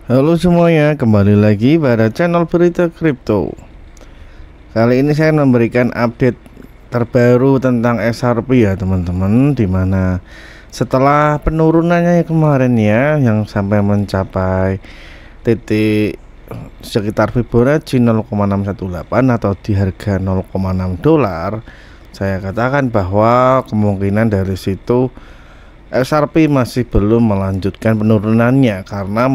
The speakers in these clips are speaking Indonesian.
Halo semuanya, kembali lagi pada channel berita kripto. Kali ini saya memberikan update terbaru tentang XRP ya teman-teman, dimana setelah penurunannya kemarin ya, yang sampai mencapai titik sekitar Fibonacci 0,618 atau di harga 0,6 dolar, saya katakan bahwa kemungkinan dari situ XRP masih belum melanjutkan penurunannya karena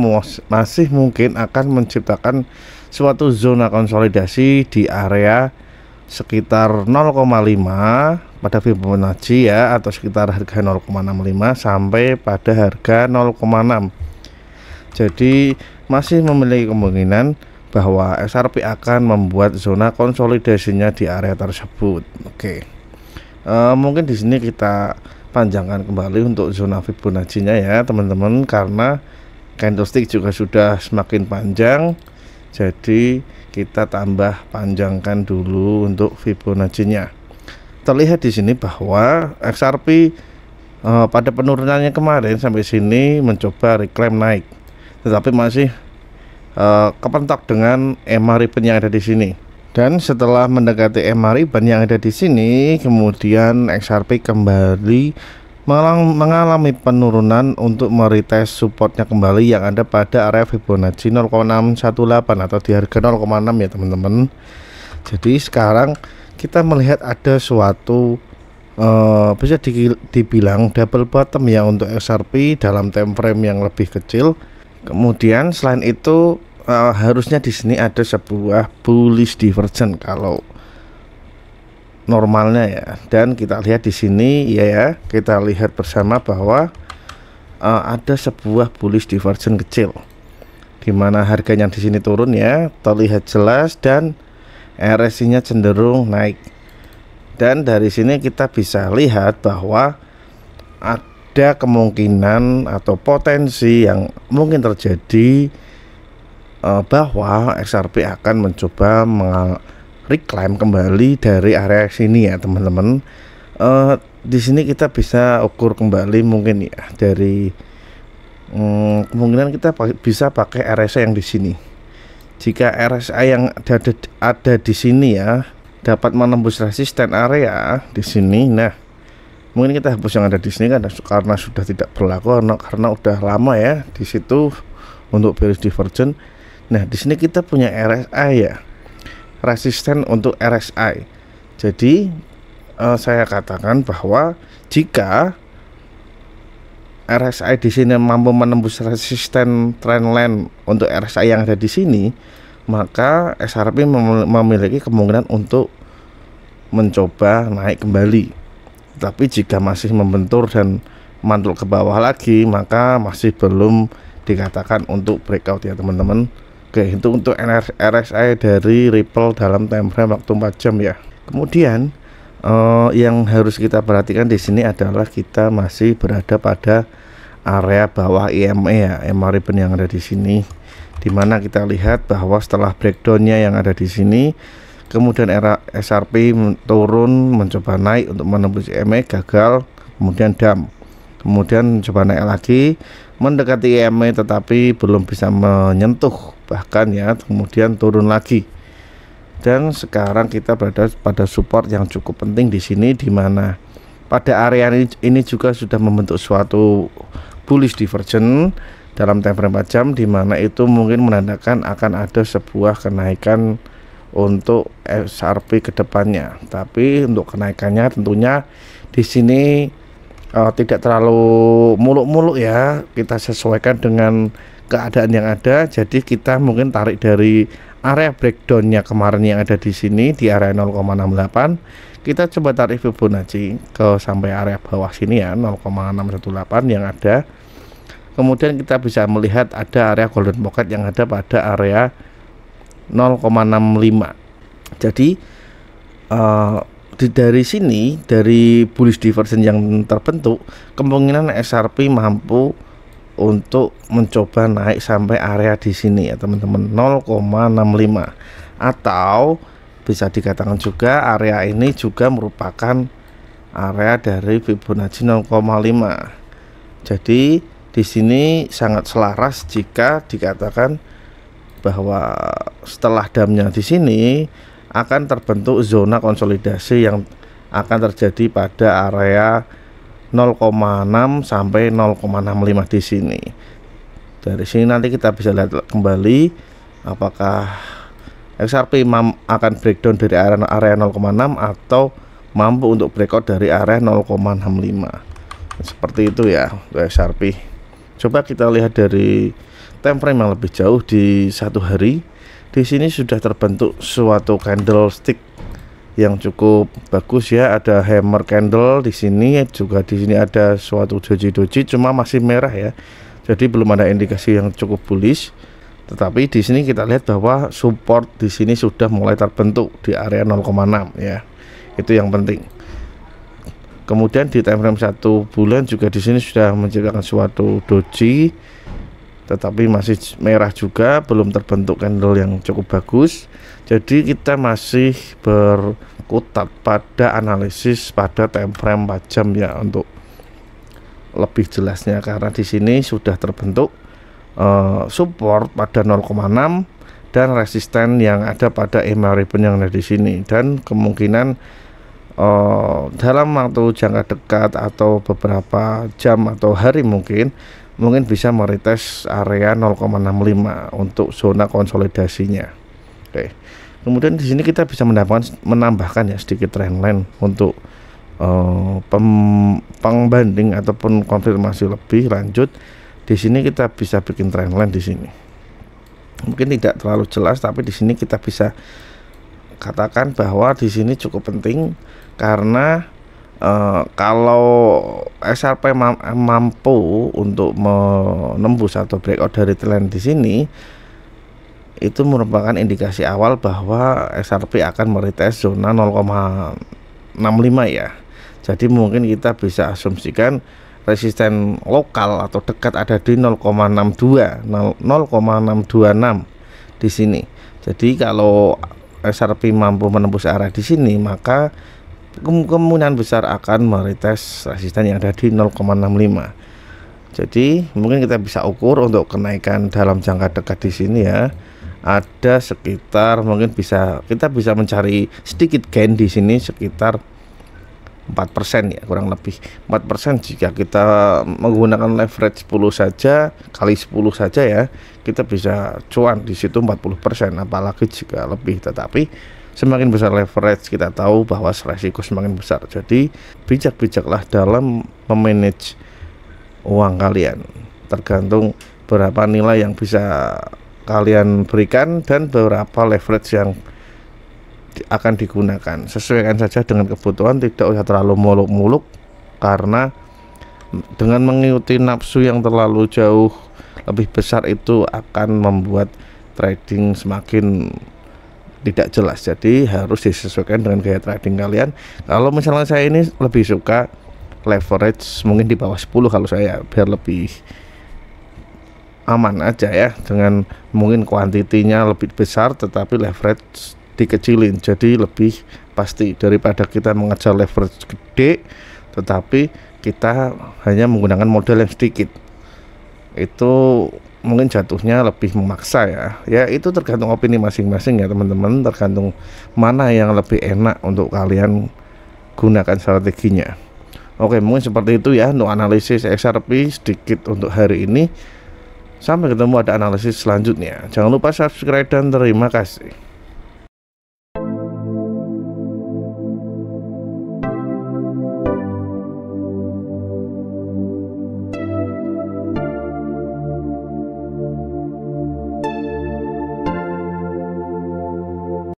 masih mungkin akan menciptakan suatu zona konsolidasi di area sekitar 0,5 pada Fibonacci ya, atau sekitar harga 0,65 sampai pada harga 0,6. Jadi masih memiliki kemungkinan bahwa XRP akan membuat zona konsolidasinya di area tersebut. Mungkin di sini kita panjangkan kembali untuk zona Fibonacci-nya ya teman-teman, karena candlestick juga sudah semakin panjang, jadi kita tambah panjangkan dulu untuk Fibonacci-nya. Terlihat di sini bahwa XRP pada penurunannya kemarin sampai sini mencoba reclaim naik, tetapi masih kepentok dengan EMA ribbon yang ada di sini. Dan setelah mendekati EMA ribbon yang ada di sini, kemudian XRP kembali mengalami penurunan untuk meretest supportnya kembali yang ada pada area Fibonacci 0,618 atau di harga 0,6 ya teman-teman. Jadi sekarang kita melihat ada suatu bisa dibilang double bottom ya untuk XRP dalam time frame yang lebih kecil. Kemudian selain itu harusnya di sini ada sebuah bullish divergence kalau normalnya ya, dan kita lihat di sini ya, kita lihat bersama bahwa ada sebuah bullish divergence kecil di mana harganya di sini turun ya, terlihat jelas, dan RSI-nya cenderung naik. Dan dari sini kita bisa lihat bahwa ada kemungkinan atau potensi yang mungkin terjadi bahwa XRP akan mencoba reclaim kembali dari area sini ya teman-teman. Di sini kita bisa ukur kembali mungkin ya dari kemungkinan kita bisa pakai RSI yang di sini. Jika RSI yang ada di sini ya dapat menembus resisten area di sini, nah mungkin kita hapus yang ada di sini karena sudah tidak berlaku karena udah lama ya di situ untuk bearish divergence. Nah, di sini kita punya RSI ya, resisten untuk RSI. Jadi saya katakan bahwa jika RSI di sini mampu menembus resisten trendline untuk RSI yang ada di sini, maka XRP memiliki kemungkinan untuk mencoba naik kembali. Tapi jika masih membentur dan mantul ke bawah lagi, maka masih belum dikatakan untuk breakout ya teman-teman. Oke, itu untuk RSI dari Ripple dalam time frame waktu 4 jam ya. Kemudian yang harus kita perhatikan di sini adalah kita masih berada pada area bawah EMA ya, EMA ribbon yang ada di sini, dimana kita lihat bahwa setelah breakdownnya yang ada di sini, kemudian XRP turun mencoba naik untuk menembus EMA, gagal, kemudian dump, kemudian coba naik lagi mendekati EMA tetapi belum bisa menyentuh bahkan ya, kemudian turun lagi. Dan sekarang kita berada pada support yang cukup penting di sini, di mana pada area ini juga sudah membentuk suatu bullish divergence dalam time frame 4 jam, di mana itu mungkin menandakan akan ada sebuah kenaikan untuk XRP ke depannya. Tapi untuk kenaikannya tentunya di sini tidak terlalu muluk-muluk ya, kita sesuaikan dengan keadaan yang ada. Jadi kita mungkin tarik dari area breakdownnya kemarin yang ada di sini di area 0,68, kita coba tarik Fibonacci ke sampai area bawah sini ya, 0,618 yang ada. Kemudian kita bisa melihat ada area golden pocket yang ada pada area 0,65. Jadi dari sini, dari bullish divergence yang terbentuk, kemungkinan XRP mampu untuk mencoba naik sampai area di sini ya teman-teman, 0,65, atau bisa dikatakan juga area ini juga merupakan area dari Fibonacci 0,5. Jadi di sini sangat selaras jika dikatakan bahwa setelah damnya di sini akan terbentuk zona konsolidasi yang akan terjadi pada area 0,6 sampai 0,65 di sini. Dari sini nanti kita bisa lihat kembali apakah XRP akan breakdown dari area 0,6 atau mampu untuk breakout dari area 0,65. Seperti itu ya untuk XRP. Coba kita lihat dari time frame yang lebih jauh di satu hari. Di sini sudah terbentuk suatu candlestick yang cukup bagus ya. Ada hammer candle di sini, juga di sini ada suatu doji, cuma masih merah ya. Jadi belum ada indikasi yang cukup bullish. Tetapi di sini kita lihat bahwa support di sini sudah mulai terbentuk di area 0,6 ya. Itu yang penting. Kemudian di time frame 1 bulan juga di sini sudah menciptakan suatu doji, tetapi masih merah juga, belum terbentuk candle yang cukup bagus. Jadi kita masih berkutat pada analisis pada time frame 4 jam ya untuk lebih jelasnya, karena di sini sudah terbentuk support pada 0,6 dan resisten yang ada pada EMA ribbon yang ada di sini, dan kemungkinan dalam waktu jangka dekat atau beberapa jam atau hari mungkin bisa meretest area 0,65 untuk zona konsolidasinya. Oke. Kemudian di sini kita bisa menambahkan ya sedikit trendline untuk pembanding ataupun konfirmasi lebih lanjut. Di sini kita bisa bikin trendline di sini. Mungkin tidak terlalu jelas, tapi di sini kita bisa katakan bahwa di sini cukup penting karena kalau XRP mampu untuk menembus atau breakout dari trend di sini, itu merupakan indikasi awal bahwa XRP akan meretest zona 0,65 ya. Jadi mungkin kita bisa asumsikan resisten lokal atau dekat ada di 0,62, 0,626 di sini. Jadi kalau XRP mampu menembus area di sini, maka kemungkinan besar akan meretest resisten yang ada di 0,65. Jadi mungkin kita bisa ukur untuk kenaikan dalam jangka dekat di sini ya. Ada sekitar mungkin kita bisa mencari sedikit gain di sini sekitar 4% ya, kurang lebih 4% jika kita menggunakan leverage 10 saja kali 10 saja ya, kita bisa cuan di situ 40%, apalagi jika lebih. Tetapi semakin besar leverage, kita tahu bahwa resiko semakin besar. Jadi bijak-bijaklah dalam memanage uang kalian, tergantung berapa nilai yang bisa kalian berikan dan beberapa leverage yang akan digunakan. Sesuaikan saja dengan kebutuhan, tidak usah terlalu muluk-muluk, karena dengan mengikuti nafsu yang terlalu jauh lebih besar itu akan membuat trading semakin tidak jelas. Jadi harus disesuaikan dengan gaya trading kalian. Kalau misalnya saya ini lebih suka leverage mungkin di bawah 10 kalau saya, biar lebih aman aja ya, dengan mungkin kuantitinya lebih besar tetapi leverage dikecilin, jadi lebih pasti daripada kita mengejar leverage gede tetapi kita hanya menggunakan modal yang sedikit. Itu mungkin jatuhnya lebih memaksa ya. Ya itu tergantung opini masing-masing ya teman-teman, tergantung mana yang lebih enak untuk kalian gunakan strateginya. Oke, mungkin seperti itu ya untuk analisis XRP sedikit untuk hari ini. Sampai ketemu ada analisis selanjutnya. Jangan lupa subscribe dan terima kasih.